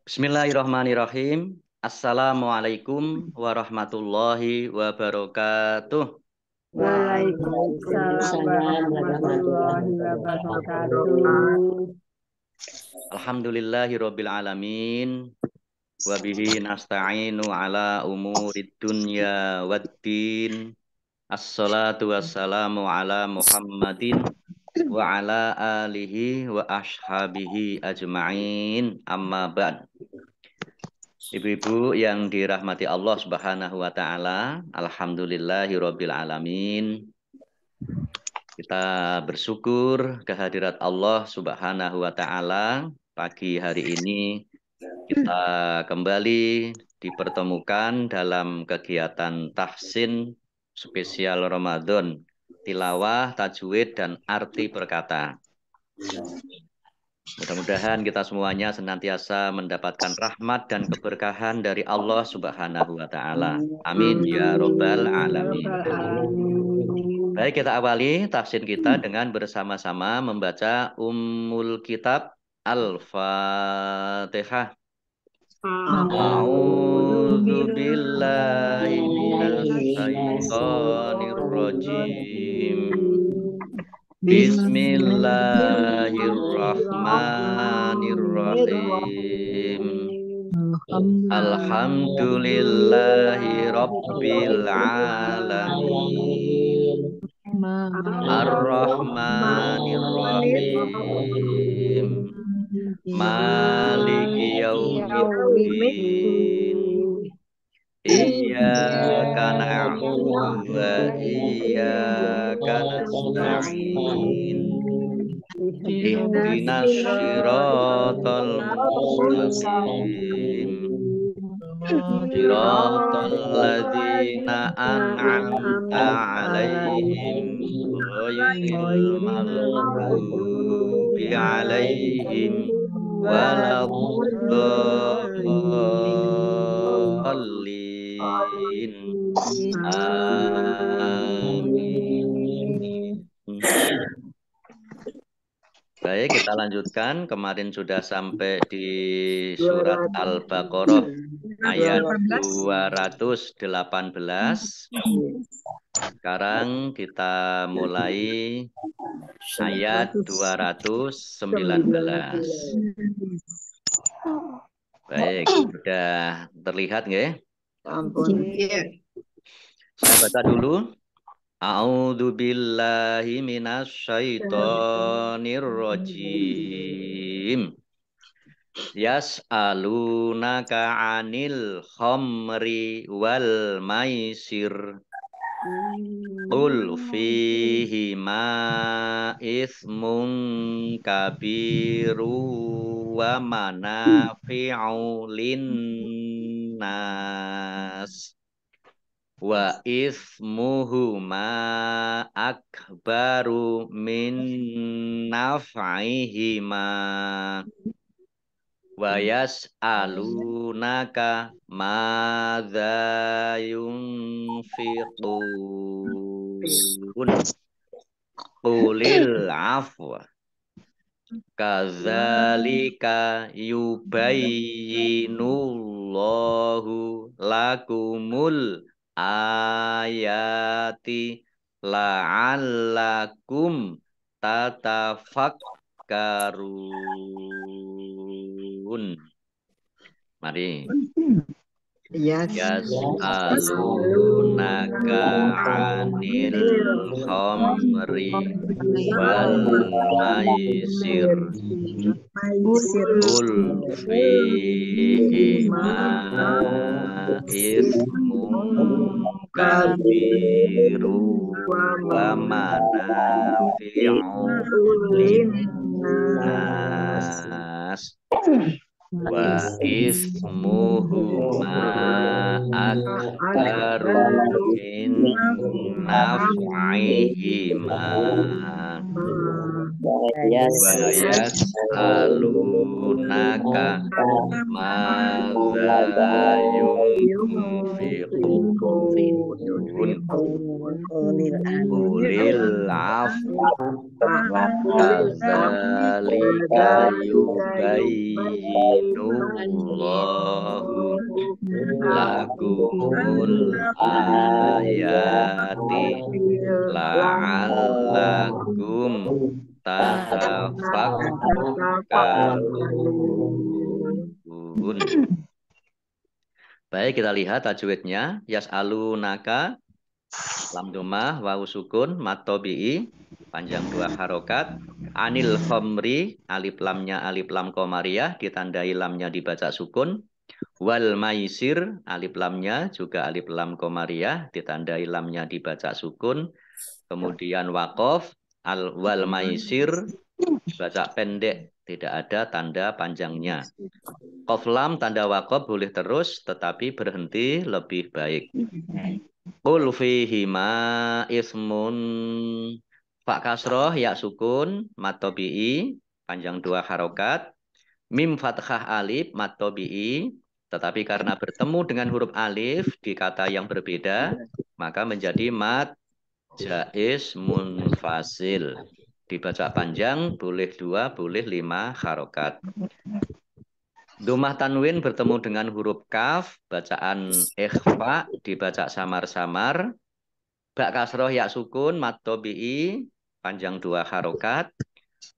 Bismillahirrahmanirrahim. Assalamualaikum warahmatullahi wabarakatuh. Waalaikumsalam warahmatullahi wabarakatuh. Alhamdulillahirabbil alamin. Wa bihi nasta'inu ala umurid dunya waddin. Assalatu wassalamu ala Muhammadin wa ala alihi wa ashabihi ajma'in. Amma ba'd. Ibu-ibu yang dirahmati Allah Subhanahu wa taala, alhamdulillahirabbil alamin. Kita bersyukur kehadirat Allah Subhanahu wa taala. Pagi hari ini kita kembali dipertemukan dalam kegiatan tahsin spesial Ramadan, tilawah, tajwid dan arti perkata. Mudah-mudahan kita semuanya senantiasa mendapatkan rahmat dan keberkahan dari Allah Subhanahu wa taala. Amin ya rabbal alamin. Baik, kita awali tafsir kita dengan bersama-sama membaca Ummul Kitab Al-Fatihah. A'udzu billahi minasy syaithanir rajim. Bismillahirrahmanirrahim. Alhamdulillahi rabbil alamin. Ar-Rahmanir-Rahim. Maliki yaumiddin. Iyyaka na'budu wa iyyaka nasta'in. Ihdinas siratal mustaqim. Siratal ladzina an'amta 'alaihim ghairil maghdubi 'alaihim waladdallin. Amin. Baik, kita lanjutkan. Kemarin sudah sampai di surat Al-Baqarah ayat 218. Sekarang kita mulai ayat 219. Baik, sudah terlihat nggak? Saya baca dulu. A'udzu billahi minasy syaithanir rajim. Yas'alunaka 'anil khamri wal maisir. Qul fihima ithmun kabiru wa manafi'u linnas. Wa ismuhuma akbaru min naf'ihima. Wa yas'alunaka madza yunfiqun. Qulil afwa. Kadzalika yubayyinullahu lakumul ayati la'allakum tatafakkarun. Mari. Yas'alunaka 'anil khamri wal maisir. Qul fihima ithmun kabiru wa manafi'u linnas. Wa ismuhuma akbaru min naf'ihima. Wa yas'alunaka madza yunfiqun. ulil afwi kadzalika yubayyinullahu lakumul ayati la'allakum tafakkarun. Baik, kita lihat tajwidnya. Yas'alunaka, lam domah, wawu sukun, mat tobi'i, panjang 2 harokat. Anil khomri, alif lamnya alif lam komariah, ditandai lamnya dibaca sukun. Wal maisir, alif lamnya juga alif lam komariah, ditandai lamnya dibaca sukun. Kemudian wakof, wal maisir, dibaca pendek, tidak ada tanda panjangnya. Qaf lam tanda wakof boleh terus, tetapi berhenti lebih baik. Qul fihima ismun, fa kasroh, ya sukun, mat tobi'i, panjang 2 harokat. Mim fathah alif, mat tobi'i, tetapi karena bertemu dengan huruf alif di kata yang berbeda, maka menjadi mat jaiz munfasil. Dibaca panjang, boleh 2, boleh 5 harokat. Domah tanwin bertemu dengan huruf kaf, bacaan ikhfa, dibaca samar-samar. Ba kasroh ya sukun, mat tobi'i, panjang 2 harokat.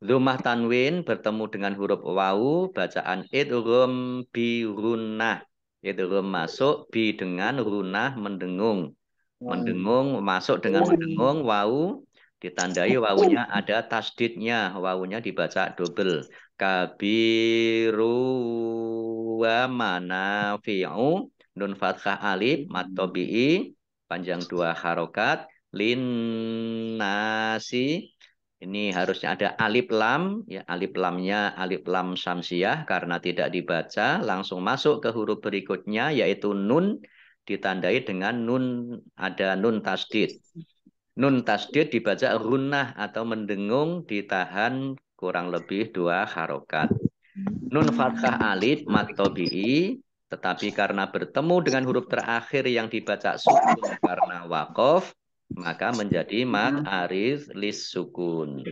Domah tanwin bertemu dengan huruf wawu, bacaan idgham bi gunnah. Idgham masuk, bi dengan runah mendengung. Mendengung masuk dengan mendengung, wawu ditandai wawunya ada tasdidnya, wawunya dibaca double. Kabiru wa manafi'u, nun fathah alif, mat tobi'i, panjang 2 harokat. Linnasi, ini harusnya ada alif lam, ya alif lamnya alif lam samsiah karena tidak dibaca, langsung masuk ke huruf berikutnya yaitu nun, ditandai dengan nun, ada nun tasdid. Nun tasdid dibaca runnah atau mendengung, ditahan kurang lebih 2 harokat. Nun fathah alif mat tobi'i, tetapi karena bertemu dengan huruf terakhir yang dibaca sukun karena wakof, maka menjadi mat arid lis sukun.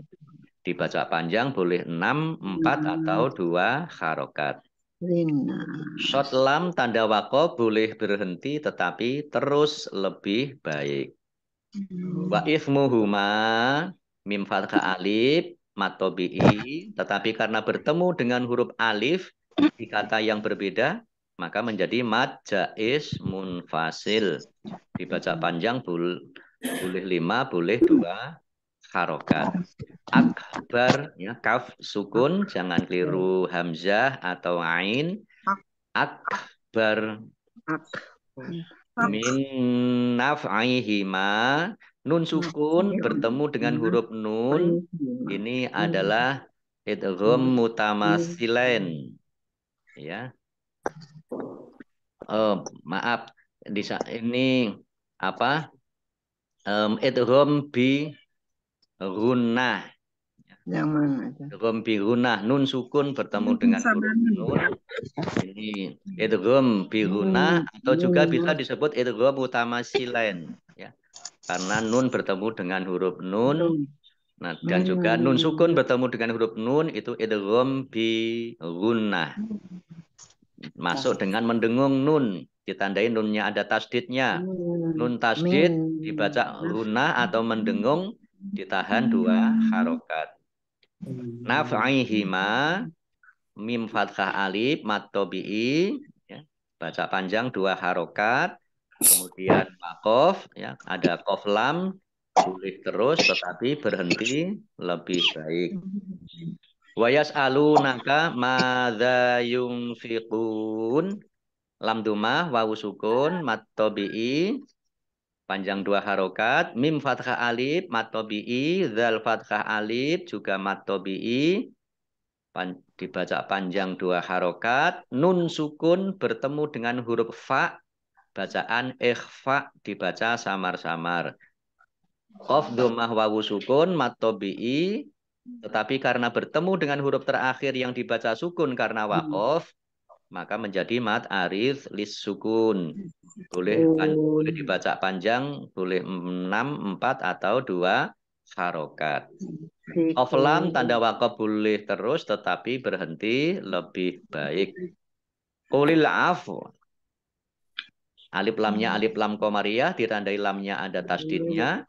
Dibaca panjang boleh 6, 4 atau 2 harokat. Short lam tanda wakof boleh berhenti tetapi terus lebih baik. Wa ismuhuma, mim fathah alif mat tobi'i, tetapi karena bertemu dengan huruf alif di kata yang berbeda, maka menjadi mat jaiz munfasil. Dibaca panjang boleh 5, boleh 2 harokat. Akbar, ya, kaf sukun, jangan keliru hamzah atau ain. Akbar min naf'ihima, nun sukun bertemu dengan huruf nun, ini adalah idgham mutamatsilain, ya. Maaf, ini apa? Idgham bi gunnah. Yang mana? Idgham bi gunnah, nun sukun bertemu dengan huruf nun. Ini idgham bi gunnah atau juga bisa disebut idgham mutamatsilain, ya. Karena nun bertemu dengan huruf nun. Nah, dan juga nun sukun bertemu dengan huruf nun itu idgham bi gunnah. Masuk dengan mendengung nun, ditandai nunnya ada tasdidnya. Nun tasdid dibaca gunnah atau mendengung, ditahan 2 harokat. Naf'ihima, mim fathah alif mat tobi'i, ya, baca panjang 2 harokat. Kemudian wakof, ya, ada kof lam, boleh terus tetapi berhenti lebih baik. Wa yas'alunaka madza yunfiqun, lam dumah wawu sukun mat tobi'i, panjang 2 harokat. Mim fathah alif mat tobi'i, dzal fathah alif juga mat tobi'i, dibaca panjang 2 harokat. Nun sukun bertemu dengan huruf fa, bacaan ikhfa, dibaca samar-samar. Qaf dhammah wawu sukun mat tobi'i, tetapi karena bertemu dengan huruf terakhir yang dibaca sukun karena wakof, maka menjadi mad arid lis sukun. Boleh dibaca panjang, boleh 6, 4 atau 2 harokat. Lam tanda wakaf boleh terus tetapi berhenti lebih baik. Qulil afu. Alif lam komariah ditandai lamnya ada tasdidnya.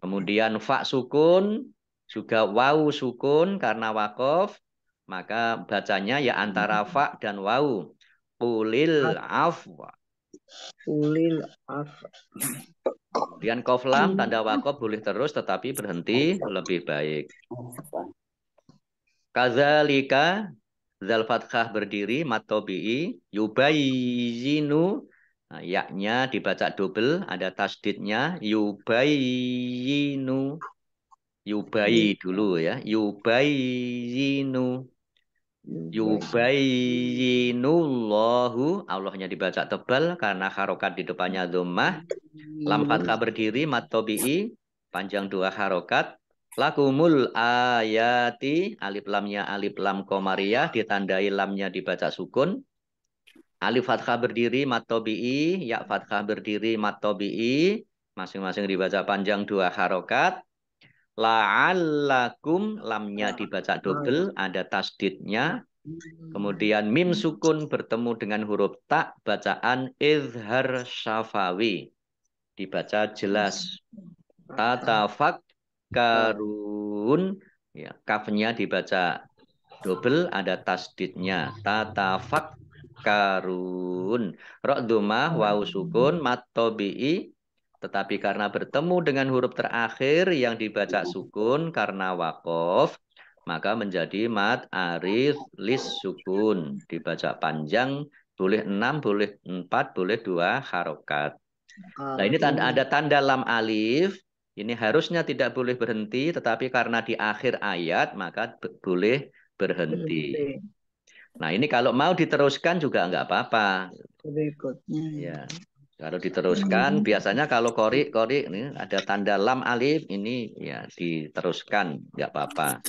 Kemudian fa sukun juga waw sukun karena wakaf, maka bacanya ya antara fa dan waw. Qulil afwa. Qulil afwa. Kemudian qaf lam tanda wakaf boleh terus tetapi berhenti lebih baik. Kadzalika zal fathah berdiri matobi'i yubayyinu. Nah, yaknya dibaca double ada tasdidnya yubayyinu. Yubayi dulu ya. Yubayyinu. Yubayyinullahu. Allahnya dibaca tebal karena harokat di depannya dhammah. Lam fathah berdiri matobi'i panjang 2 harokat. Lakumul ayati alif lamnya alif lam komariah ditandai lamnya dibaca sukun. Alif fathah berdiri matobi'i, ya fathah berdiri matobi'i, masing-masing dibaca panjang 2 harokat. La'allakum lamnya dibaca double, ada tasdidnya. Kemudian mim sukun bertemu dengan huruf ta, bacaan izhar syafawi. Dibaca jelas. Tatafakkarun, ya, kafnya dibaca double, ada tasdidnya. Tatafakkarun. Ra dhammah waw sukun mat tabi'i. Tetapi karena bertemu dengan huruf terakhir yang dibaca sukun karena waqaf, maka menjadi mad arid lis sukun. Dibaca panjang, boleh 6, boleh 4, boleh 2 harokat. Nah ini ada tanda lam alif. Ini harusnya tidak boleh berhenti, tetapi karena di akhir ayat, maka boleh berhenti. Nah ini kalau mau diteruskan juga nggak apa-apa. Ya. Kalau diteruskan, biasanya kalau kori ini ada tanda lam alif, ini ya diteruskan, nggak apa-apa.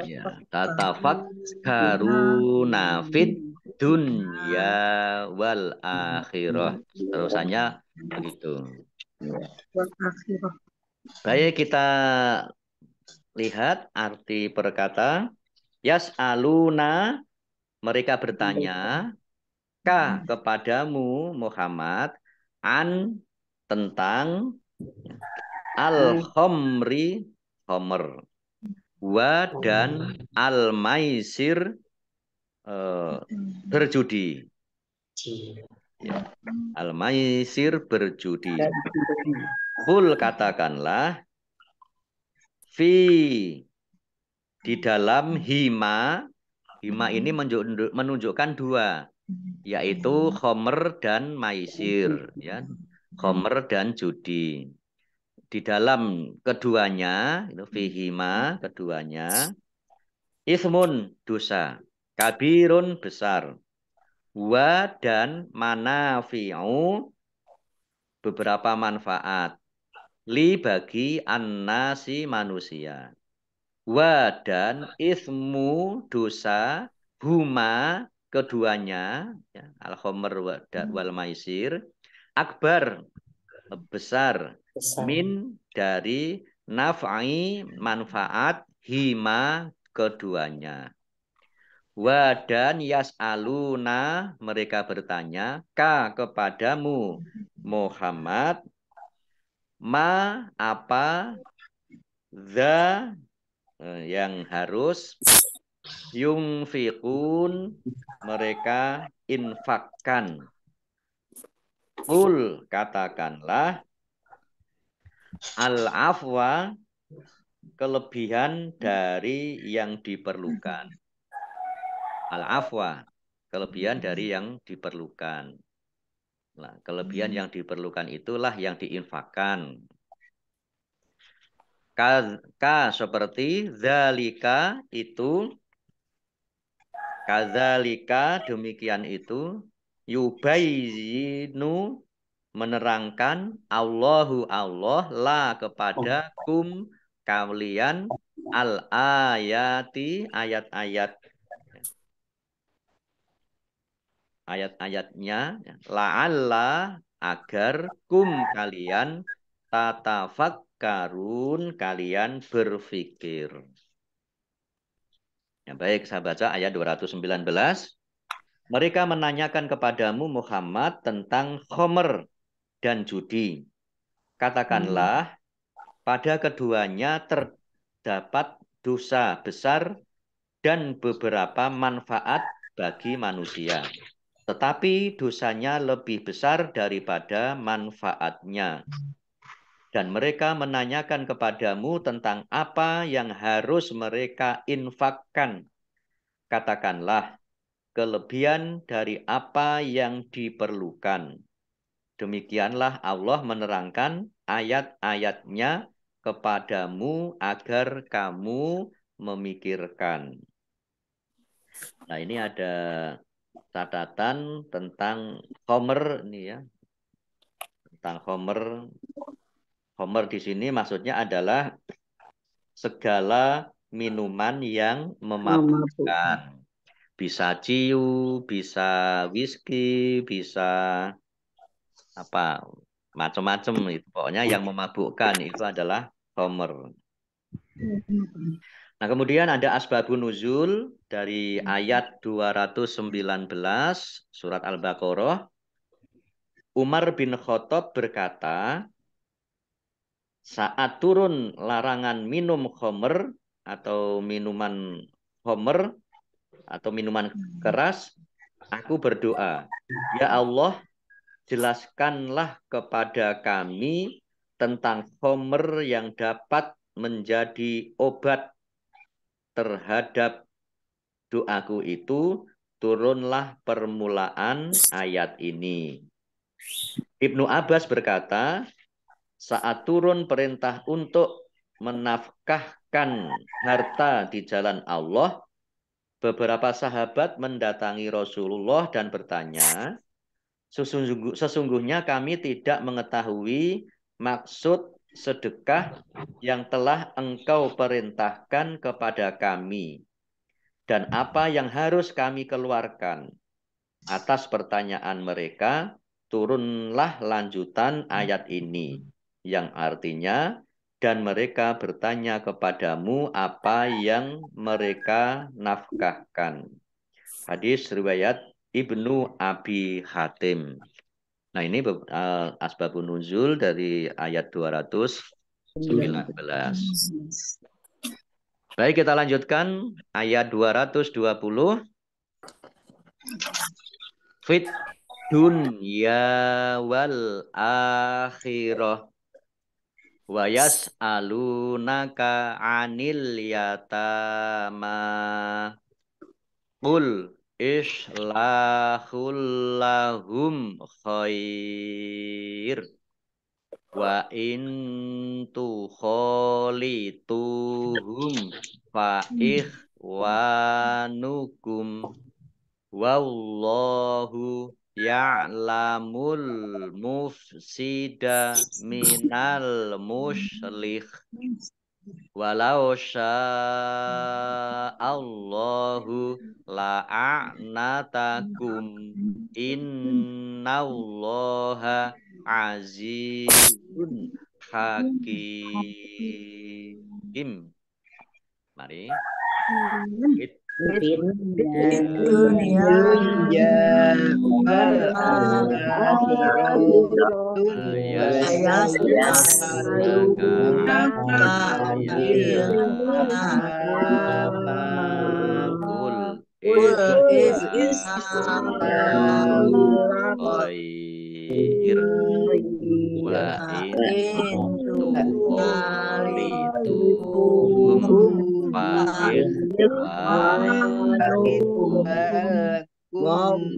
Ya, tatafakkaruna fid dunya wal akhirah. Terusannya begitu. Baik, kita lihat arti perkata. Yas'aluna, mereka bertanya, ka kepadamu Muhammad an tentang al-khomri homer wa dan al-maisir berjudi ya. Al-maisir berjudi. Kul katakanlah fi di dalam hima ini menunjukkan 2, yaitu khomer dan maisir, ya. Khomer dan judi. Di dalam keduanya, itu fihima keduanya, ismun dosa, kabirun besar, wa dan manafi'u beberapa manfaat, li bagi annasi manusia. Wa dan ismu dosa, huma keduanya, ya, al-khomer wal maisir, akbar besar, min dari naf'i manfaat, hima keduanya. Wa dan yas'aluna mereka bertanya, ka kepadamu Muhammad, ma apa, za yang harus, yungfiqun mereka infakkan. Qul katakanlah, al-afwa kelebihan dari yang diperlukan. Al-afwa kelebihan dari yang diperlukan. Nah, kelebihan yang diperlukan itulah yang diinfakkan. Ka seperti zalika itu, kadzalika demikian itu, yubayyinu menerangkan Allahu Allah la kepada kum kalian al ayati ayat-ayat ayat-ayatnya la'alla agar kalian tatafakkarun kalian berpikir. Ya, baik, saya baca ayat 219. Mereka menanyakan kepadamu Muhammad tentang khomer dan judi. Katakanlah, pada keduanya terdapat dosa besar dan beberapa manfaat bagi manusia. Tetapi dosanya lebih besar daripada manfaatnya. Dan mereka menanyakan kepadamu tentang apa yang harus mereka infakkan. Katakanlah, kelebihan dari apa yang diperlukan. Demikianlah Allah menerangkan ayat-ayatnya kepadamu agar kamu memikirkan. Nah, ini ada catatan tentang khomer ini ya. Tentang khomer. Khomer di sini maksudnya adalah segala minuman yang memabukkan. Bisa ciu, bisa whisky, bisa apa macam-macam itu. Pokoknya yang memabukkan itu adalah khomer. Nah, kemudian ada asbabun nuzul dari ayat 219 surat Al-Baqarah. Umar bin Khattab berkata, saat turun larangan minum khomer atau minuman khomer atau minuman keras, aku berdoa, ya Allah, jelaskanlah kepada kami tentang khomer yang dapat menjadi obat terhadap doaku itu. Turunlah permulaan ayat ini. Ibnu Abbas berkata, saat turun perintah untuk menafkahkan harta di jalan Allah, beberapa sahabat mendatangi Rasulullah dan bertanya, sesungguhnya kami tidak mengetahui maksud sedekah yang telah engkau perintahkan kepada kami dan apa yang harus kami keluarkan. Atas pertanyaan mereka, turunlah lanjutan ayat ini, yang artinya, dan mereka bertanya kepadamu apa yang mereka nafkahkan. Hadis riwayat Ibnu Abi Hatim. Nah, ini asbabun nuzul dari ayat 219. Baik, kita lanjutkan ayat 220. Fit dunya wal akhirah wa yas'alunaka 'anil yatama qul islahul lahum khair wa in tukhalituhum fa ikhwanukum wallahu ya'lamul mufsida minal muslih walau sya'allahu la'anatakum innallaha azizun hakim. Mari. Dunia wal akhiratu yas'alunaka 'anil yatama Qul islahul khair wa in tukhalituhum fa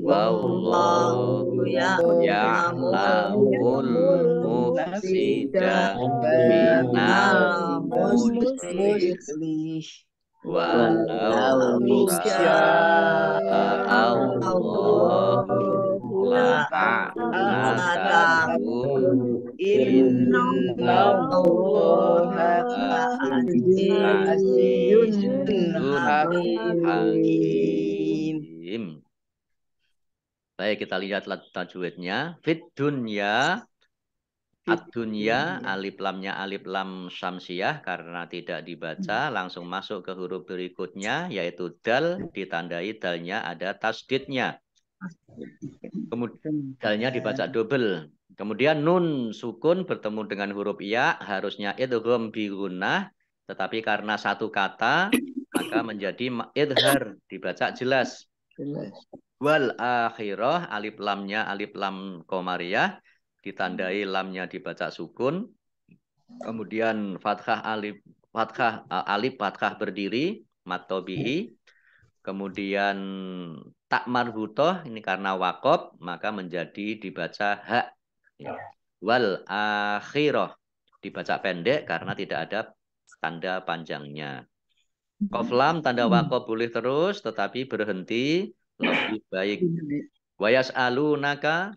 wallahu ya'lamul mufsida minal muslih walau sya'allahu la'anatakum innallaha azizun hakim. Baik, kita lihat tajwidnya. Fit dunya, ad-dunya, alif lamnya alif lam syamsiyah karena tidak dibaca, langsung masuk ke huruf berikutnya, yaitu dal, ditandai dalnya ada tasdidnya. Kemudian dalnya dibaca double. Kemudian nun sukun bertemu dengan huruf ya, harusnya idgham bi gunnah, tetapi karena satu kata, maka menjadi idhar, dibaca jelas. Wal akhirah, alif lamnya alif lam qamariyah, ditandai lamnya dibaca sukun. Kemudian fathah alif fathah berdiri mat tabi'i. Kemudian tak marbutoh ini karena wakob maka menjadi dibaca hak. Ya. Wal akhirah dibaca pendek karena tidak ada tanda panjangnya. Qaf lam tanda wakob boleh terus tetapi berhenti lebih baik. Wayas alunaka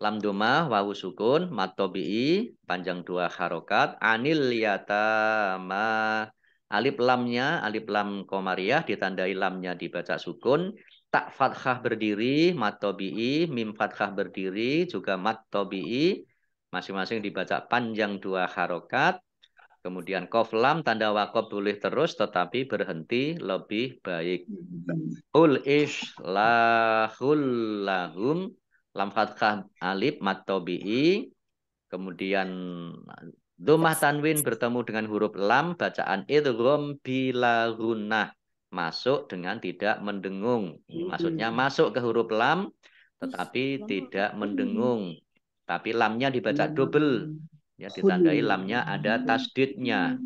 lam domah wawu sukun mat tabi'i panjang 2 harokat anil yatama alif lamnya alif lam qamariyah ditandai lamnya dibaca sukun tak fathah berdiri mat tabi'i mim fathah berdiri juga mat tabi'i masing-masing dibaca panjang 2 harokat. Kemudian qaf lam tanda wakob boleh terus tetapi berhenti lebih baik. Qul islahul lahum lam fathah alif mat tabi'i. Kemudian dhammah tanwin bertemu dengan huruf lam bacaan idgham bila gunnah masuk dengan tidak mendengung. Maksudnya masuk ke huruf lam tetapi tidak mendengung. Tapi lamnya dibaca double. Ya, ditandai lamnya ada tasdidnya.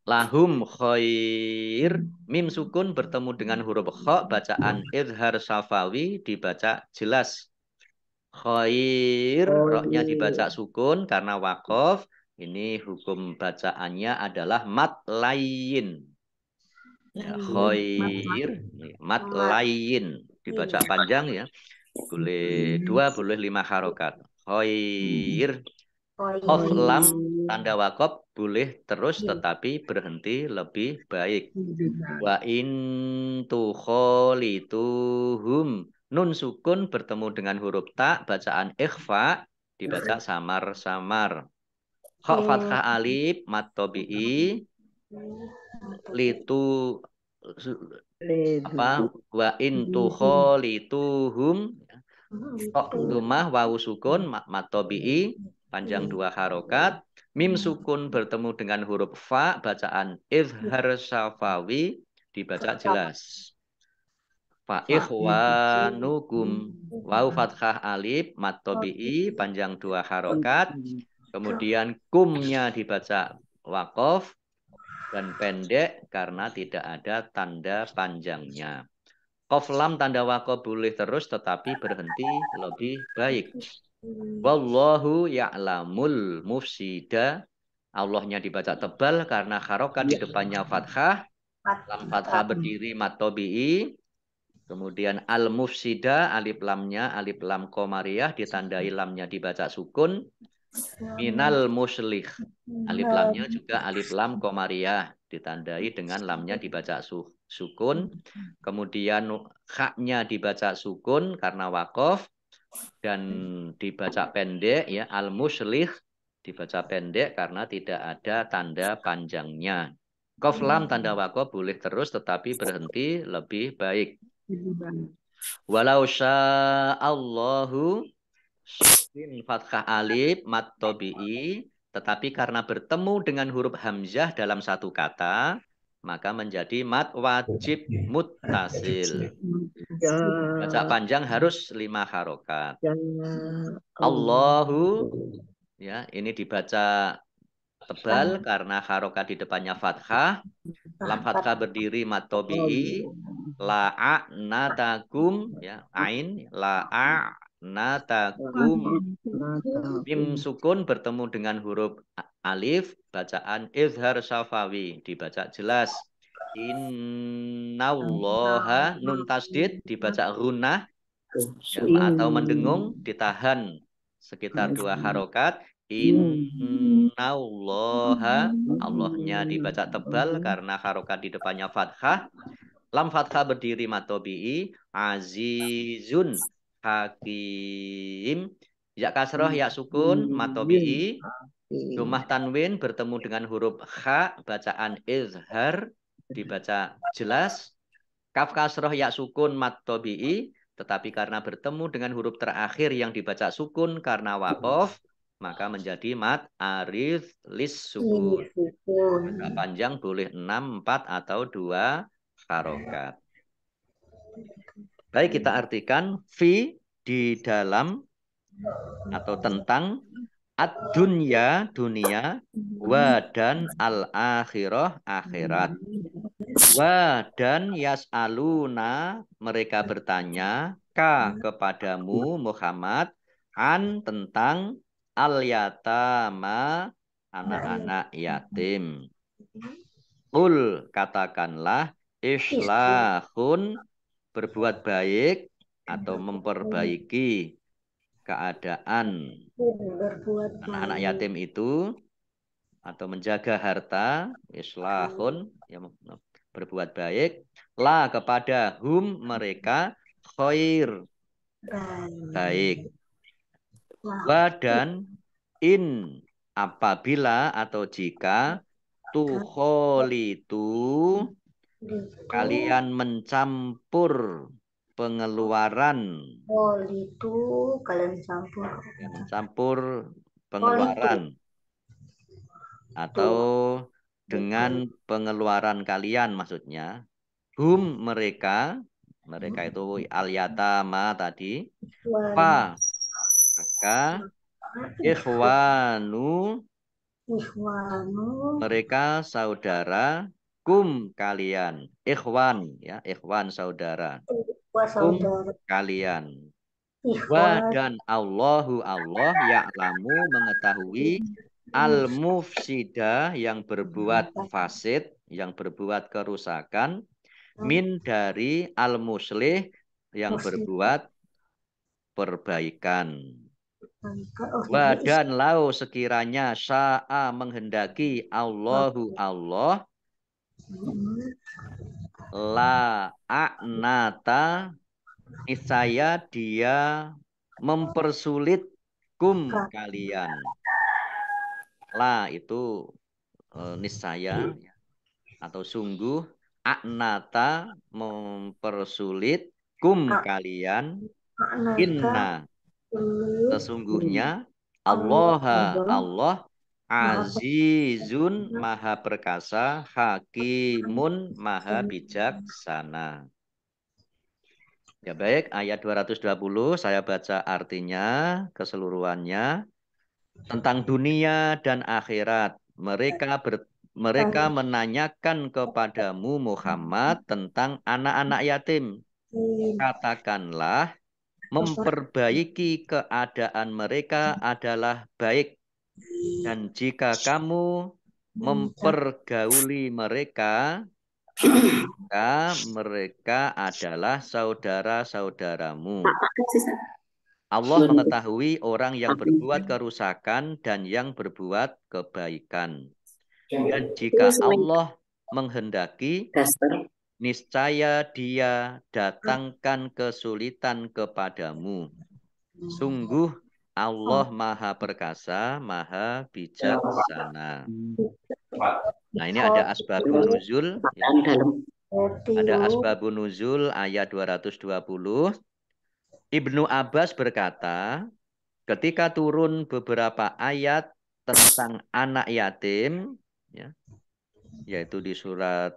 Lahum khair mim sukun bertemu dengan huruf kha bacaan izhar safawi dibaca jelas. Khair roknya dibaca sukun karena wakof. Ini hukum bacaannya adalah mat layin. Ya, khair mat layin dibaca panjang ya. Boleh 2 boleh 5 harokat. Khair Qaf lam tanda wakob boleh terus tetapi berhenti lebih baik. Wa in tukholituhum nun sukun bertemu dengan huruf ta bacaan ikhfa dibaca samar-samar. Kha fathah alif mat tabi'i litu wa in tukholituhum Dumah wawu sukun mat tabi'i panjang 2 harokat. Mim sukun bertemu dengan huruf fa bacaan izhar safawi dibaca jelas. Fa ikhwanukum wawu fathah alif mat tabi'i panjang 2 harokat. Kemudian kumnya dibaca wakof dan pendek karena tidak ada tanda panjangnya. Qaf lam tanda wakob boleh terus tetapi berhenti lebih baik. Wallahu ya'lamul mufsida. Allahnya dibaca tebal karena harokat di depannya fathah. Lam fathah berdiri mat tabi'i. Kemudian al mufsida alif lamnya alif lam qamariyah ditandai lamnya dibaca sukun. Minal muslih. Alif lamnya juga alif lam qamariyah ditandai dengan lamnya dibaca sukun. Kemudian haknya dibaca sukun karena wakof dan dibaca pendek ya al-muslih dibaca pendek karena tidak ada tanda panjangnya. Qaf lam tanda wakof boleh terus tetapi berhenti lebih baik. Walau sya'allahu sin fathah alif mat tabi'i tetapi karena bertemu dengan huruf hamzah dalam satu kata maka menjadi mat wajib muttasil. Baca panjang harus 5 harokat. Allahu ya ini dibaca tebal karena harokat di depannya fathah. Lam fathah berdiri mat tabi'i. La'anatakum ya ain la'anatakum. Mim sukun bertemu dengan huruf alif bacaan izhar safawi dibaca jelas. Innallaha nun tasdid dibaca gunnah ya, atau mendengung ditahan sekitar 2 harokat. Innallaha Allahnya dibaca tebal karena harokat di depannya fathah. Lam fathah berdiri mad tabi'i, azizun, hakim. Ya kasroh, ya sukun, mad tabi'i. Domah tanwin bertemu dengan huruf kha, bacaan izhar, dibaca jelas. Kaf kasroh, ya sukun, mad tabi'i. Tetapi karena bertemu dengan huruf terakhir yang dibaca sukun karena waqaf, maka menjadi mad arid lis sukun. Maka panjang boleh 6, 4, atau 2 harokat. Baik, kita artikan fi di dalam atau tentang ad-dunya, dunia, wa dan al-akhirah, akhirat. Wa dan yas'aluna, mereka bertanya, ka kepadamu Muhammad, an tentang al-yatama, anak-anak yatim. Qul, katakanlah, islahun, berbuat baik atau memperbaiki keadaan anak-anak yatim itu atau menjaga harta, islahun, ya, berbuat baik, la kepada hum mereka, khair, baik. Wa dan in, apabila atau jika tukholitu, kalian mencampur pengeluaran, itu kalian campur. ya, mencampur pengeluaran atau dengan pengeluaran kalian maksudnya. Hum mereka itu al-yatama tadi. Fa maka ikhwanu mereka saudara, kum kalian. Ikhwan ya, ikhwan saudara. Kum Saudara kalian. Wa ikhwan dan Allahu Allah ya'lamu mengetahui al-mufsida yang berbuat fasid, yang berbuat kerusakan, min dari al-muslih yang berbuat perbaikan. Wa dan lau sekiranya sya'a menghendaki Allahu Allah la a'nata niscaya dia mempersulit kum kalian. La itu niscaya atau sungguh, a'nata mempersulit kum kalian, inna sesungguhnya Allah azizun maha perkasa, hakimun maha bijaksana. Ya baik, ayat 220 saya baca artinya keseluruhannya. Tentang dunia dan akhirat. Mereka menanyakan kepadamu Muhammad tentang anak-anak yatim. Katakanlah, memperbaiki keadaan mereka adalah baik. Dan jika kamu mempergauli mereka, maka mereka adalah saudara-saudaramu. Allah mengetahui orang yang berbuat kerusakan dan yang berbuat kebaikan. Dan jika Allah menghendaki, niscaya Dia datangkan kesulitan kepadamu. Sungguh Allah Maha Perkasa, Maha Bijaksana. Nah, ini ada asbabun nuzul. Ya. Ada asbabun nuzul ayat 220. Ibnu Abbas berkata, ketika turun beberapa ayat tentang anak yatim, ya, yaitu di surat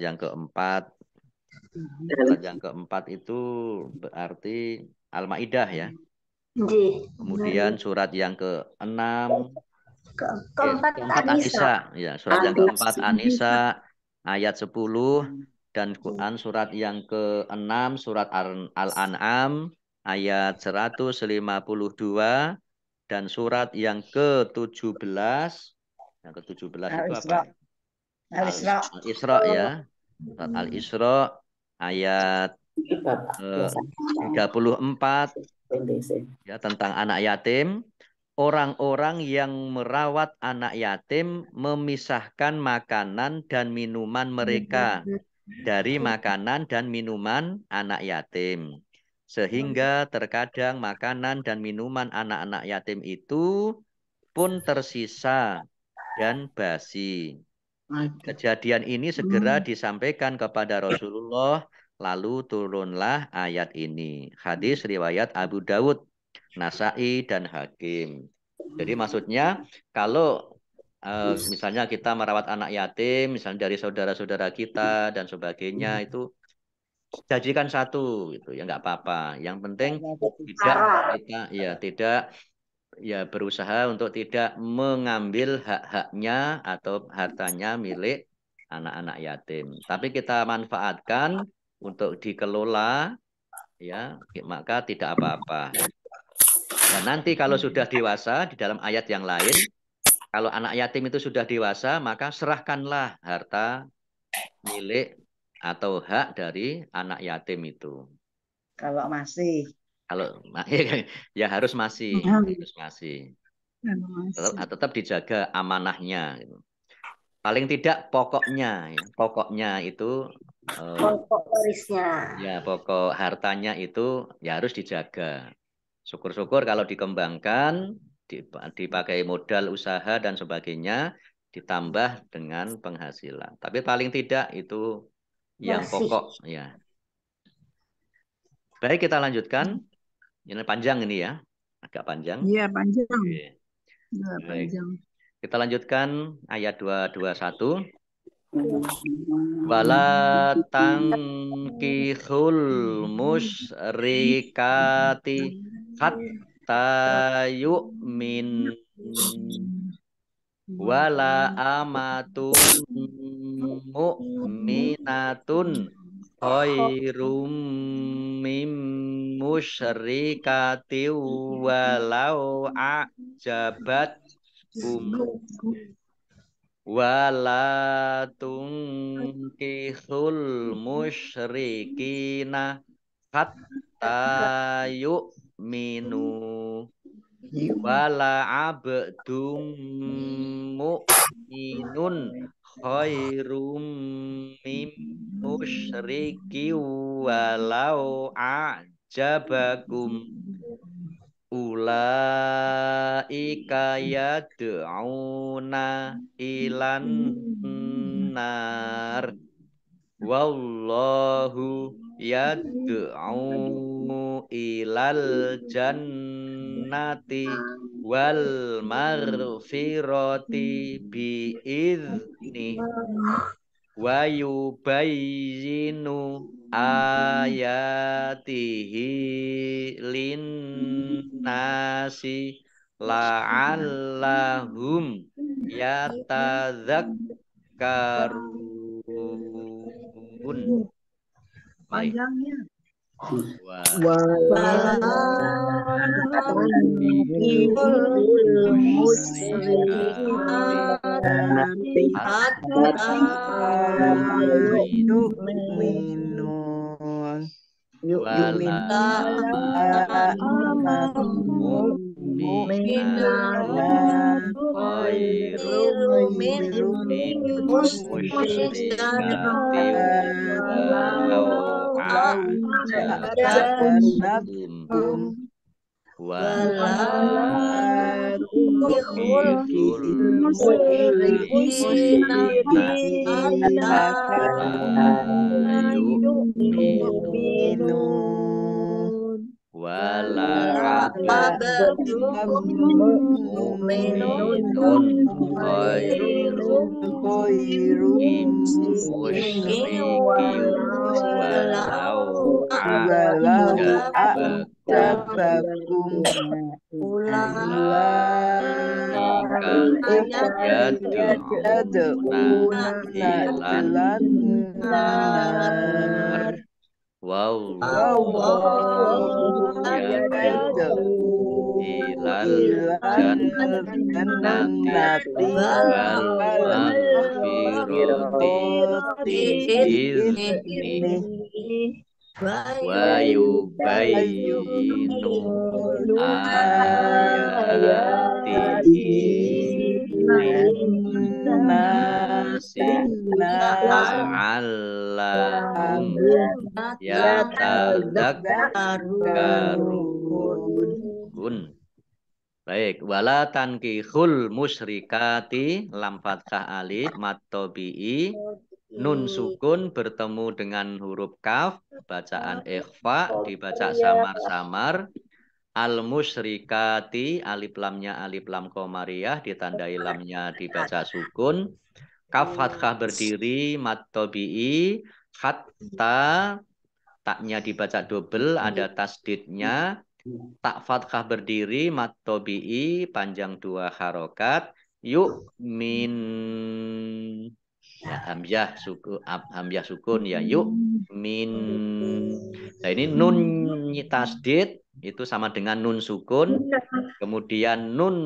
yang keempat. Surat yang keempat itu berarti Al-Maidah ya. Kemudian surat yang keenam, keempat An-Nisa, ya, surat yang keempat An-Nisa ayat 10 dan Quran surat yang keenam surat Al-An'am ayat 152 dan surat yang ke-17. Yang ke-17 itu apa? Al-Isra ya. Surat Al-Isra ayat 34 ya, tentang anak yatim. Orang-orang yang merawat anak yatim memisahkan makanan dan minuman mereka dari makanan dan minuman anak yatim. Sehingga terkadang makanan dan minuman anak-anak yatim itu pun tersisa dan basi. Kejadian ini segera disampaikan kepada Rasulullah, lalu turunlah ayat ini. Hadis riwayat Abu Dawud, Nasai, dan Hakim. Jadi maksudnya kalau misalnya kita merawat anak yatim, misalnya dari saudara-saudara kita dan sebagainya, itu jadikan satu, gitu ya nggak apa-apa. Yang penting tidak kita ya tidak ya berusaha untuk tidak mengambil hak-haknya atau hartanya milik anak-anak yatim. Tapi kita manfaatkan untuk dikelola, ya maka tidak apa-apa. Dan nanti kalau sudah dewasa di dalam ayat yang lain, kalau anak yatim itu sudah dewasa, maka serahkanlah harta milik atau hak dari anak yatim itu. Kalau masih. Kalau ya harus masih. Tetap dijaga amanahnya. Paling tidak pokoknya, ya. Pokoknya itu pokok warisnya. ya pokok hartanya itu ya harus dijaga. Syukur-syukur kalau dikembangkan, dipakai modal usaha dan sebagainya, ditambah dengan penghasilan. Tapi paling tidak itu yang pokok ya. Baik, kita lanjutkan. Ini panjang ini ya. Agak panjang. Iya, panjang. Oke. Iya, panjang. Kita lanjutkan ayat 221. Wala tankihul musyrikati hatta yu'min wala amatun mu'minatun khairum mim musyrikati walau a'jabatkum wala tunkihul musyrikina hatta yu'minu wala abdum mu'minun khairum mim musyriki walau a'jabakum ulaika yad'una ilan nar wallahu yad'u ilal jannati wal marfirati bi'izni wa yubayyinu ayatihi linnasi la'allahum yatadzakkarun. Panjangnya. Wa yubayyinu ayatihi la'allahum yatadzakkarun. Baik, wala tankihul musyrikati lam fathah alif mat tabi'i nun sukun bertemu dengan huruf kaf bacaan ikhfa dibaca samar-samar. Al musyrikati alif lamnya alif lam qamariyah ditandai lamnya dibaca sukun. Kaf fathah berdiri mat tabi'i hatta taknya dibaca double ada tasdidnya. Tak fathah berdiri mat tabi'i panjang 2 harokat. Yuk min ya hamzah sukun ya yuk min. Nah ini nun tasdid itu sama dengan nun sukun. Kemudian nun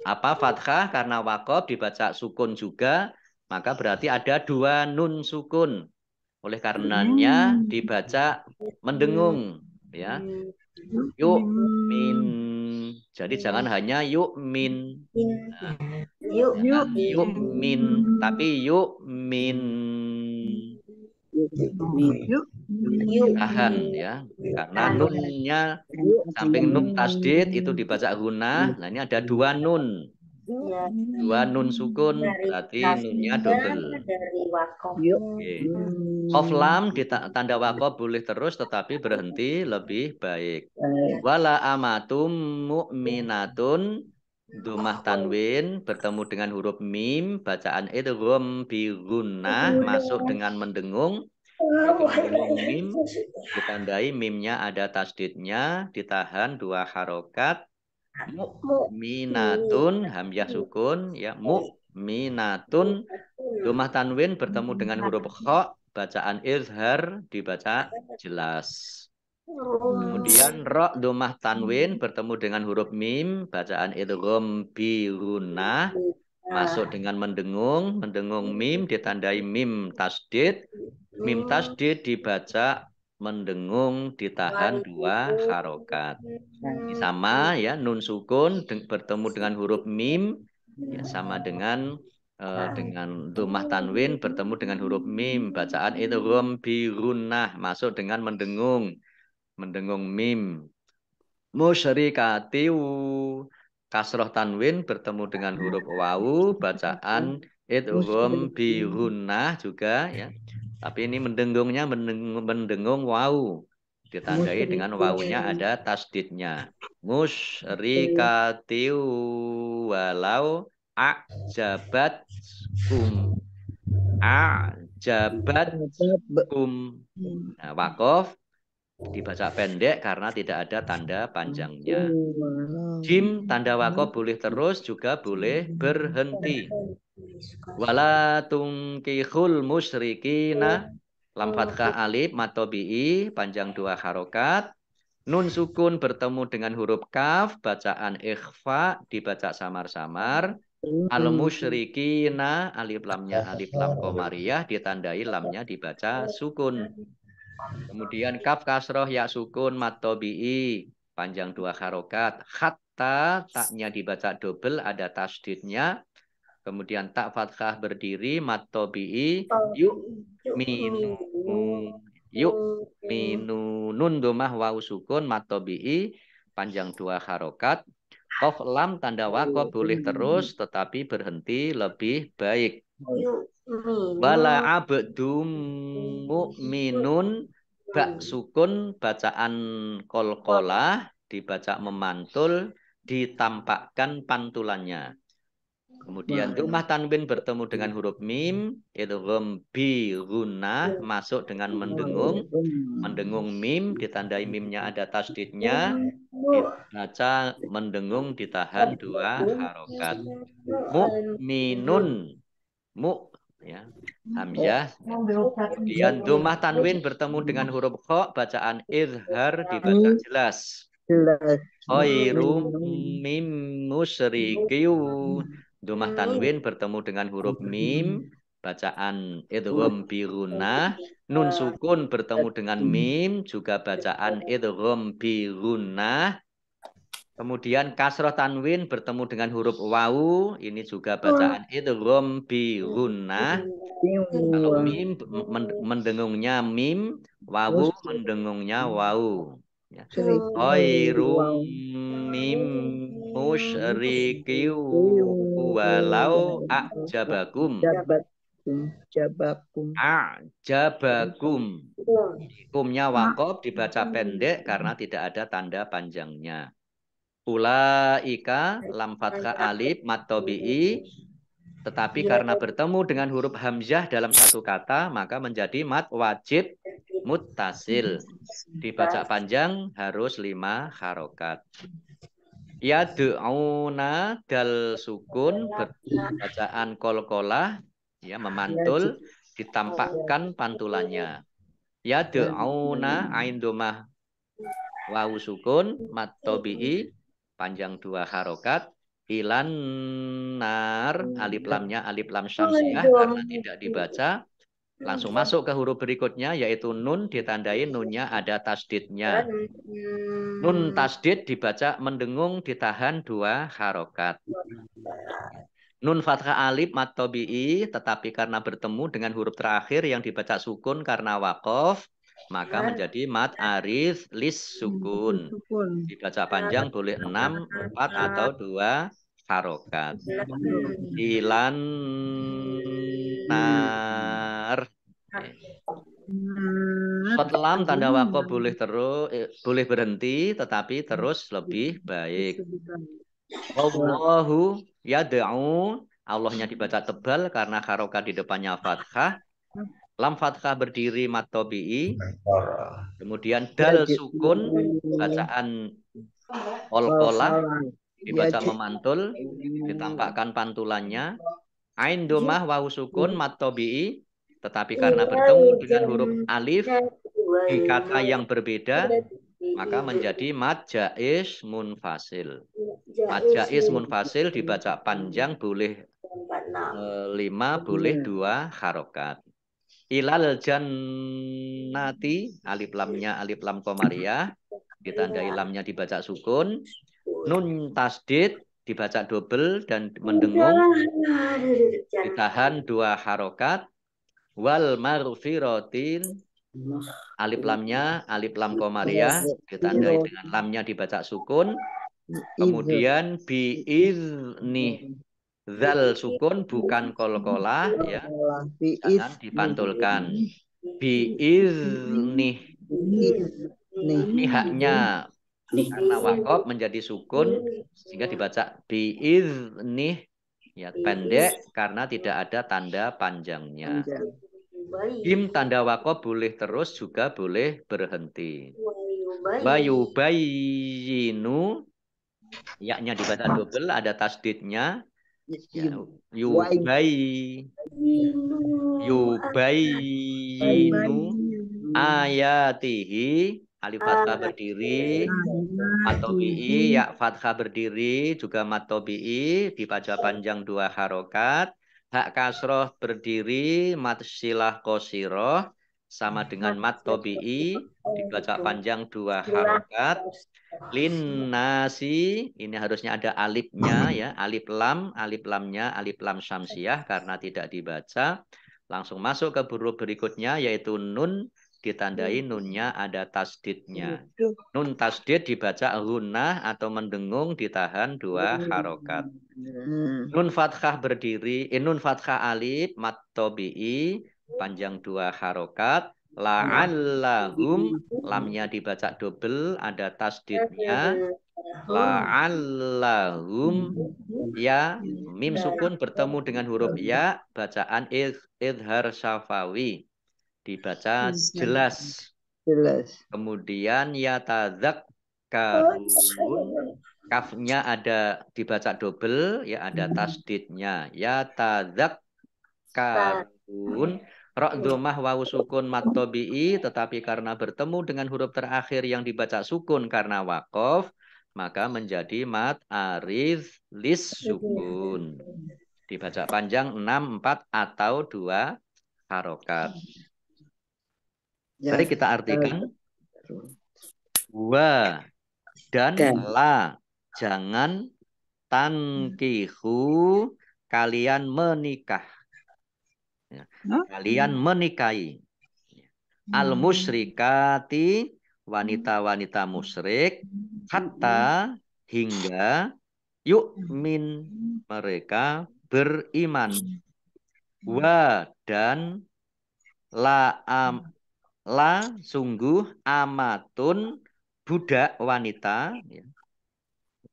fathah karena waqaf dibaca sukun juga, maka berarti ada 2 nun sukun. Oleh karenanya dibaca mendengung ya. Yuk min. Jadi jangan hanya yuk min. Nah, jangan yuk min, tapi yuk min. Tahan ya. Karena nunnya samping nun tasdid itu dibaca gunah. Nah ini ada 2 nun. 2 nun sukun berarti nunnya double. Okay. Qaf lam tanda waqaf boleh terus tetapi berhenti lebih baik. Wala amatum mu'minatun dumah tanwin bertemu dengan huruf mim bacaan idgham bi gunnah masuk dengan mendengung. Mendengung mim ditandai mimnya ada tasdidnya ditahan 2 harokat. Mu'minatun hamzah sukun ya mu'minatun dumah tanwin bertemu dengan huruf kha bacaan izhar dibaca jelas. Kemudian ra domah tanwin bertemu dengan huruf mim bacaan idgham bi gunnah masuk dengan mendengung. Mendengung mim ditandai mim tasdid. Mim tasdid dibaca mendengung ditahan 2 harokat. Ini sama ya nun sukun bertemu dengan huruf mim ya sama dengan domah tanwin bertemu dengan huruf mim bacaan idgham bi gunnah masuk dengan mendengung mim. Musyrikatiu kasroh tanwin bertemu dengan huruf wawu bacaan idgham bi gunnah juga ya. Tapi ini mendengungnya mendengung wawu ditandai dengan wawunya ada tasdidnya. Musyrikatiu walau a'jabatkum. Nah, waqaf dibaca pendek karena tidak ada tanda panjangnya. Jim tanda waqaf boleh terus juga boleh berhenti. Wala tungkihul musyrikina lam fathah alif mat tabi'i panjang 2 harokat. Nun sukun bertemu dengan huruf kaf bacaan ikhfa dibaca samar-samar. Al musyrikina alif lamnya alif lam qamariyah ditandai lamnya dibaca sukun. Kemudian kaf kasroh ya sukun mat tabi'i panjang 2 harokat. Hatta taknya dibaca double ada tasdidnya. Kemudian tak fathah berdiri mat tabi'i minu nun domah wawu sukun mat tabi'i panjang 2 harokat. Qaf lam tanda waqaf boleh terus tetapi berhenti lebih baik. Wala abdum mu'minun bak sukun bacaan qalqalah dibaca memantul ditampakkan pantulannya. Kemudian domah tanwin bertemu dengan huruf mim idgham bi gunnah masuk dengan mendengung. Mendengung mim ditandai mimnya ada tasdidnya dibaca mendengung ditahan 2 harokat. Mu'minun mu ya hamzah. Kemudian domah tanwin bertemu dengan huruf kha bacaan izhar dibaca jelas. Khairum mim musyrikiyu. Domah tanwin bertemu dengan huruf mim bacaan idgham bi gunnah. Nun sukun bertemu dengan mim juga bacaan idgham bi gunnah. Kemudian kasroh tanwin bertemu dengan huruf wawu, ini juga bacaan idgham bi gunnah. Kalau mim mendengungnya mim, wawu mendengungnya wawu. Ya. Khairum mim musyrikiu walau a'jabakum. A'jabakum. Kumnya wakob dibaca pendek karena tidak ada tanda panjangnya. Ulaika lam fathah alif mat tabi'i, tetapi karena bertemu dengan huruf hamzah dalam satu kata maka menjadi mat wajib muttasil. Dibaca panjang harus 5 harokat. Yad'una dal sukun bacaan kolkolah, ya, memantul, ditampakkan pantulannya. Yad'una ain domah wawu sukun mat tabi'i panjang 2 harokat. Ilan nar alif lamnya alif lam syamsiah karena tidak dibaca. Langsung masuk ke huruf berikutnya yaitu nun, ditandai nunnya ada tasdidnya. Nun tasdid dibaca mendengung, ditahan 2 harokat. Nun fathah alif mat tabi'i, tetapi karena bertemu dengan huruf terakhir yang dibaca sukun karena wakof, maka menjadi mat arid lis sukun. Dibaca panjang boleh 6, 4 atau 2 harokat. Ilan nar. Shot lam tanda wakof boleh boleh berhenti, tetapi terus lebih baik. Allahu yad'u, Allahnya dibaca tebal karena harokat di depannya fathah. Lam fathah berdiri mat tabi'i. Kemudian dal sukun bacaan qalqalah dibaca memantul, ditampakkan pantulannya. Ain domah wawu sukun mat tabi'i, tetapi karena bertemu dengan huruf alif di kata yang berbeda maka menjadi mad jaiz munfasil. Mad jaiz munfasil dibaca panjang boleh 5, boleh 2 harokat. Ilal jannati, alif lamnya alif lam qamariyah, ditandai lamnya dibaca sukun. Nun tasdid dibaca double dan mendengung, ditahan 2 harokat. Wal marfirotin, alif lamnya alif lam qamariyah, ditandai dengan lamnya dibaca sukun. Kemudian biizni, zal sukun bukan kolkolah, ya, jangan dipantulkan. Biizni, ini haknya karena wakof menjadi sukun sehingga dibaca biizni, ya, pendek karena tidak ada tanda panjangnya. Im tanda wakof boleh terus juga boleh berhenti. Bayu bayinu, yaknya dibaca double, ada tasdidnya. Ya, yubayinu ayatihi, alif fathah berdiri mat tabi'i, ya fathah berdiri juga mat tabi'i, dibaca panjang 2 harokat. Hak kasroh berdiri mat silah qasiroh sama dengan mat tabi'i, dibaca panjang 2 harokat. Linnasi, ini harusnya ada alifnya, ya, alif lamnya alif lam syamsiah karena tidak dibaca. Langsung masuk ke huruf berikutnya yaitu nun, ditandai nunnya ada tasdidnya. Nun tasdid dibaca gunnah atau mendengung, ditahan 2 harokat. Nun fathah berdiri, nun fathah alif mat tabi'i panjang 2 harokat. La'allahum, lamnya dibaca double, ada tasdidnya. La'allahum, ya, mim sukun bertemu dengan huruf ya, bacaan idhar syafawi, dibaca jelas. Kemudian ya tadzakkarun, kafnya ada dibaca double, ya, ada tasdidnya. Ya tadzakkarun. Ra dhammah wawu sukun mat tabi'i, tetapi karena bertemu dengan huruf terakhir yang dibaca sukun karena wakof, maka menjadi mat arid lis sukun. Dibaca panjang 6, 4 atau 2 harokat. Mari kita artikan. Wa dan la jangan tankihu kalian menikah. Ya. Kalian menikahi. Al-musyrikati wanita-wanita musyrik hatta hingga yu'min mereka beriman. Wa dan la sungguh amatun budak wanita. Ya.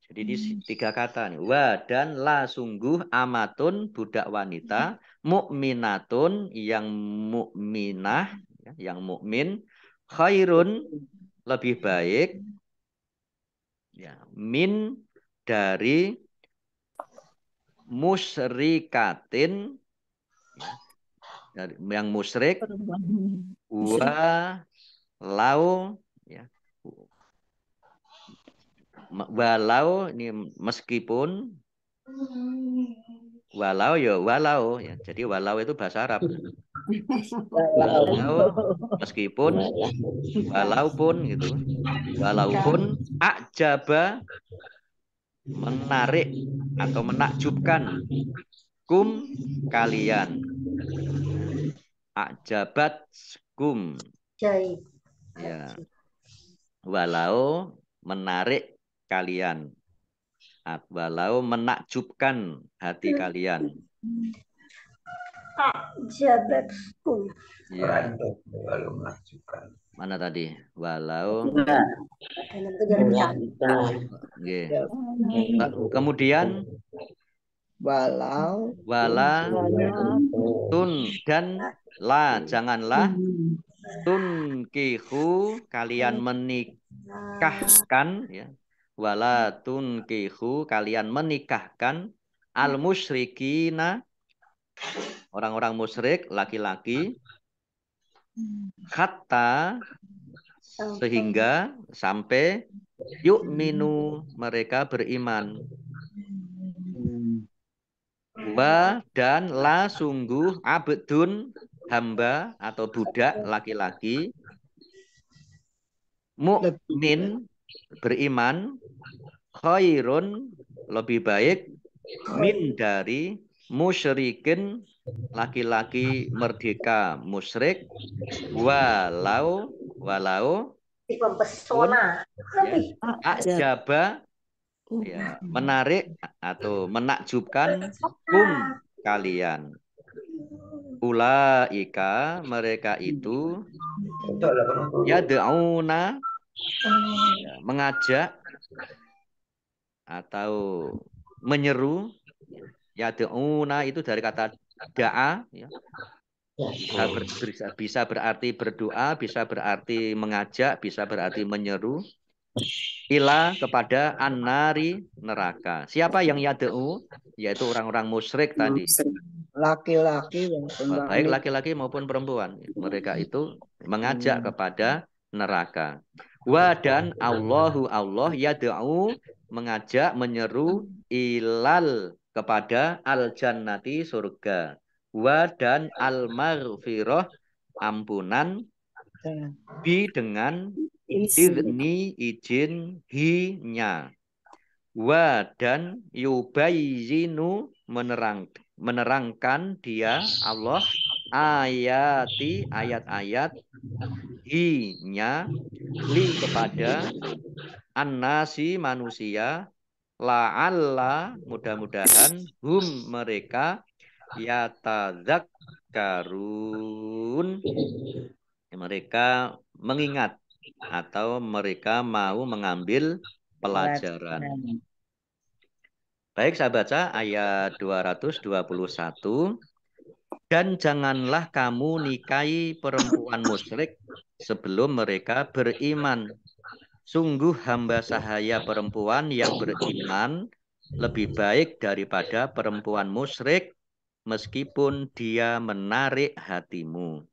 Jadi di 3 kata nih. Wa dan la sungguh amatun budak wanita mukminatun yang mukminah ya, yang mukmin khairun lebih baik ya min dari musyrikatin ya, dari yang musyrik walau ya walau ini meskipun walau ya jadi walau itu bahasa Arab walau meskipun walaupun gitu walaupun ajaba menarik atau menakjubkan kalian ajabat kum ya walau menarik kalian walau menakjubkan hati kalian ajabat kum ya mana tadi walau kemudian wala tun dan la janganlah tunkihu kalian menikahkan ya wala tunkihu kalian menikahkan al musyrikina orang-orang musyrik laki-laki hatta sehingga sampai yu'minu mereka beriman. Wa dan la sungguh abdun hamba atau budak laki-laki mukmin beriman khairun lebih baik min dari musyrikin laki-laki merdeka musyrik walau pun ya, ajaba ya, menarik atau menakjubkan kalian. Ulaika mereka itu yad'una ya, mengajak atau menyeru yad'una itu dari kata da'a ya. Bisa berarti berdoa, bisa berarti mengajak, bisa berarti menyeru ila kepada an-nari neraka. Siapa yang yad'u? Yaitu orang-orang musyrik tadi. Laki-laki Baik laki-laki maupun perempuan. Mereka itu mengajak kepada neraka. Wa dan Allah yad'u mengajak menyeru ilal kepada al-jannati surga. Wa dan al-maghfirah ampunan bi dengan idni izin hinya. Wa dan yubayyinu menerangkan dia Allah ayati ayat-ayat hinya li kepada annasi manusia la'alla mudah-mudahan hum mereka yatadzakkarun mereka mengingat atau mereka mau mengambil pelajaran. Baik, saya baca ayat 221. Dan janganlah kamu nikahi perempuan musyrik sebelum mereka beriman. Sungguh hamba sahaya perempuan yang beriman lebih baik daripada perempuan musyrik meskipun dia menarik hatimu.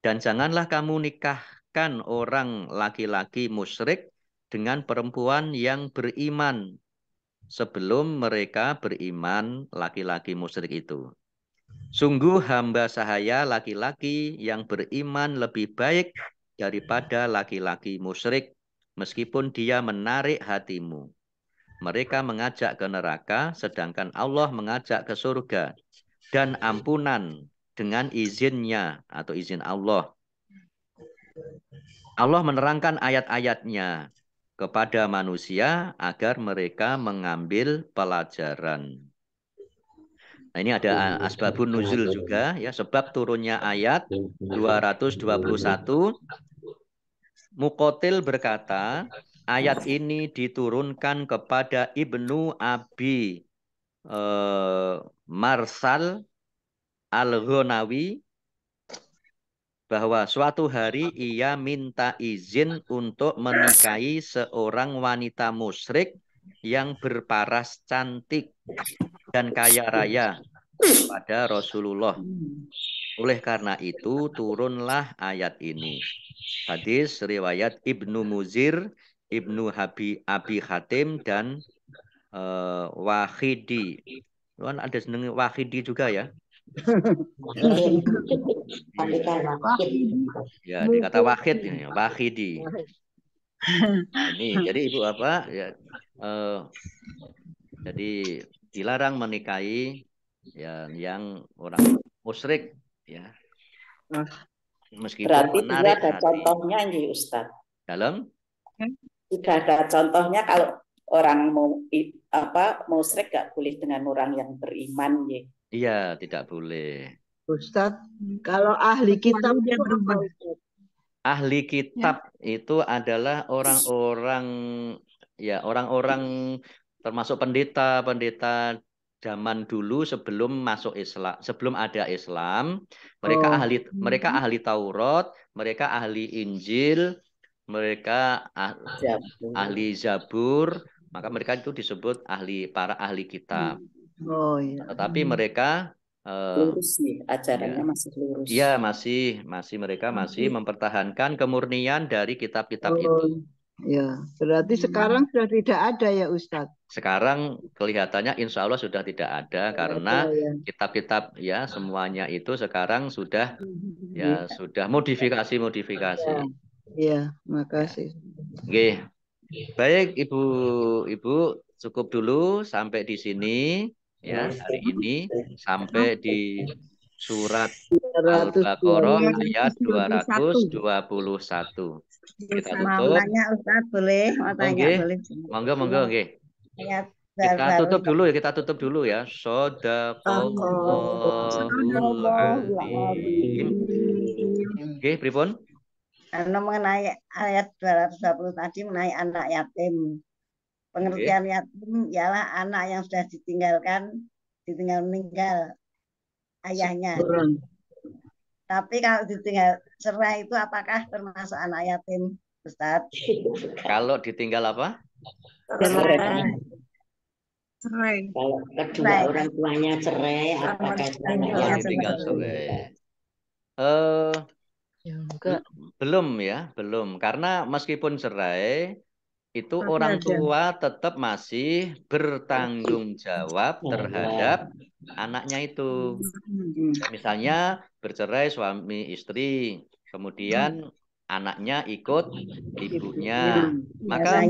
Dan janganlah kamu nikahkan orang laki-laki musyrik dengan perempuan yang beriman sebelum mereka beriman laki-laki musyrik itu. Sungguh hamba sahaya laki-laki yang beriman lebih baik daripada laki-laki musyrik meskipun dia menarik hatimu. mereka mengajak ke neraka, sedangkan Allah mengajak ke surga. Dan ampunan dengan izinnya atau izin Allah. Allah menerangkan ayat-ayatnya kepada manusia agar mereka mengambil pelajaran. Nah, ini ada asbabun nuzul juga, ya, sebab turunnya ayat 221. Muqatil berkata, ayat ini diturunkan kepada Ibnu Abi Marsal Al-Ghonawi bahwa suatu hari ia minta izin untuk menikahi seorang wanita musyrik yang berparas cantik dan kaya raya pada Rasulullah. Oleh karena itu turunlah ayat ini. Hadis riwayat Ibnu Muzir, Ibnu Abi Hatim dan Wahidi. Kan ada seneng Wahidi juga ya? Ya, dikata Wahid ini, Wahidi. Nah, ini jadi Ibu apa ya jadi dilarang menikahi ya yang orang musyrik ya. Meskipun Berarti dia menarik ada hati. contohnya nih Ustaz. Dalam? Sudah ada contohnya kalau orang mau musyrik gak boleh dengan orang yang beriman ya. Iya, tidak boleh. Ustadz, kalau ahli kitab dia itu berubah. apa, Ustadz? Ahli kitab itu adalah orang-orang ya orang-orang termasuk pendeta-pendeta zaman dulu sebelum masuk Islam, sebelum ada Islam, mereka ahli Taurat, mereka ahli Injil, mereka ahli Zabur, maka mereka itu disebut para ahli kitab. Oh iya. Tetapi mereka lurus nih, ajarannya ya. masih lurus. Iya, masih mereka masih mempertahankan kemurnian dari kitab-kitab itu. Ya, berarti sekarang sudah tidak ada ya Ustadz? Sekarang kelihatannya insya Allah sudah tidak ada karena kitab-kitab ya semuanya itu sekarang sudah ya sudah modifikasi. Iya, makasih. Oke. Baik Ibu cukup dulu sampai di sini ya hari ini sampai di surat Al-Baqarah ayat 221. Kita Mau tutup. tanya Ustaz boleh? Mau tanya boleh? Monggo. Ayat Kita baru. tutup dulu ya. Shadaqallahul azim. Oke, pripun? Karena mengenai ayat 220 tadi mengenai anak yatim. Pengertian yatim ialah anak yang sudah ditinggal meninggal ayahnya. Tapi kalau ditinggal cerai itu apakah termasuk anak yatim, Ustaz? Kalau ditinggal apa? Cerai. Kalau kedua orang tuanya cerai, apakah ditinggal cerai? Belum. Karena meskipun cerai, itu orang tua tetap masih bertanggung jawab terhadap anaknya itu. Misalnya bercerai suami istri, kemudian anaknya ikut ibunya. Maka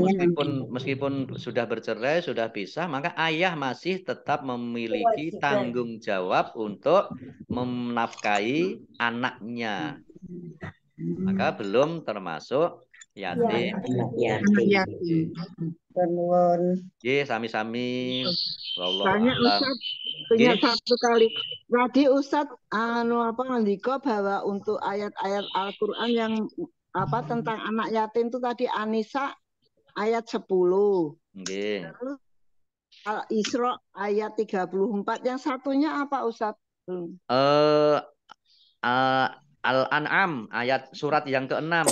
meskipun sudah bercerai, sudah pisah, maka ayah masih tetap memiliki tanggung jawab untuk menafkahi anaknya. Maka belum termasuk yatim. Sami-sami. Tanya Ustaz, punya satu kali. Tadi Ustaz ngendika bahwa untuk ayat-ayat Al-Qur'an yang tentang anak yatim itu tadi An-Nisa ayat 10. Terus Al-Isra ayat 34. Yang satunya apa Ustaz? Al-An'am ayat surat yang ke-6.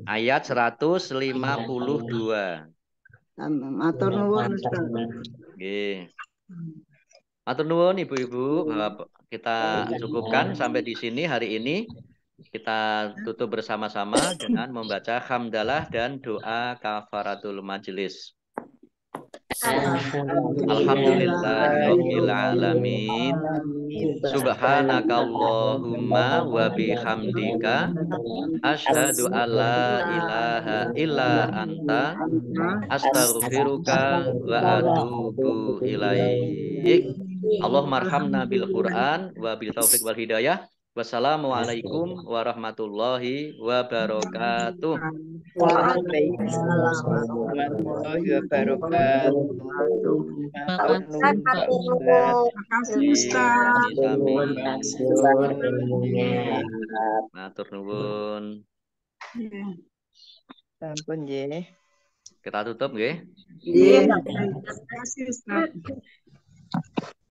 Ayat 152. Matur nuwun Ustaz. Nggih. Matur nuwun Ibu-ibu, kita cukupkan sampai di sini hari ini. Kita tutup bersama-sama dengan membaca hamdalah dan doa kafaratul majelis. Alhamdulillahirabbil alamin. Subhanakallahumma wa bihamdika asyhadu alla ilaha illa anta astaghfiruka wa atubu ilaik. Allahumma arhamna bil Qur'an wa bil taufiq wal hidayah. Wassalamualaikum warahmatullahi wabarakatuh. Waalaikumsalam warahmatullahi wabarakatuh. Matur nuwun Pak Ustaz. Makasih Ustaz. Matur nuwun. Sampun nggih. Kita tutup nggih. Terima kasih Ustaz.